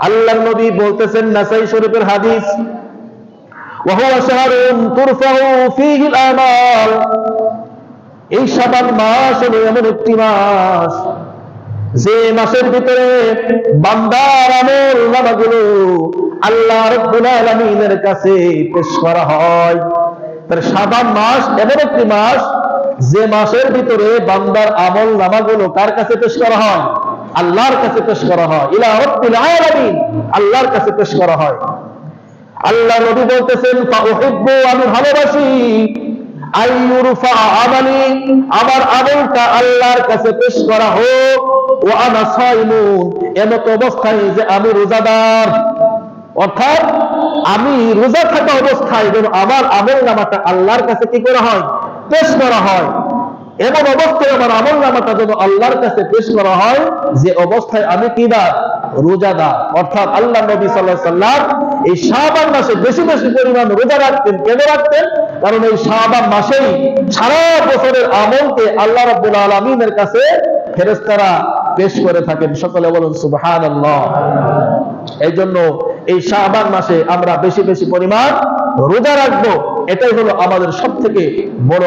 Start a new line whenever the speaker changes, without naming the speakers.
আল্লাহর নবী বলতেছেন, নাসাই শরীফের হাদিস, ওয়া হুয়া শাহরুন তুরফাউ ফীহি আল-আমাল, এই শাবান মাস হলো এমন একটি মাস যে মাসের ভিতরে বান্দার আমল নামাগুলো আল্লাহ রাব্বুল আলামিনের কাছে পেশ করা হয়। তার শাবান মাস এমন একটি মাস যে মাসের ভিতরে বান্দার আমল নামাগুলো কার কাছে পেশ করা হয়? আল্লাহর কাছে পেশ করা হয়। ইলা রাব্বিল আলামিন, আল্লাহর কাছে পেশ করা হয়। আল্লাহ নবী বলতেছেন, ফাউহিব্বু, আমি ভালোবাসি, আইয়ুরফা আমালি, আমার আমলটা আল্লাহর কাছে পেশ করা হোক, ওয়া আনা সাইমুন, এমত অবস্থায় যে আমি রোজাদার, অর্থাৎ আমি রোজা থাকা অবস্থায় যেন আমার আমল নামাটা আল্লাহর কাছে কি করা হয়? পেশ করা হয়। এমন অবস্থায় আমার আমল নামাটা যেন আল্লাহর কাছে পেশ করা হয় যে অবস্থায় আমি কিদার? রোজাদার। অর্থাৎ আল্লাহ নবী সাল্লাল্লাহু আলাইহি ওয়াসাল্লাম এই শাবান মাসে বেশি বেশি পরিমাণ রোজা রাখতেন। কেন রাখতেন? কারণ এই শাবান মাসেই সারা বছরের আমলকে আল্লাহ রাব্বুল আলামিনের কাছে ফেরেশতারা পেশ করে থাকেন। সকলে বলুন সুবহানাল্লাহ। এই জন্য এই শাবান মাসে আমরা বেশি বেশি পরিমাণ রোজা রাখবো, এটাই হলো আমাদের সবথেকে বড়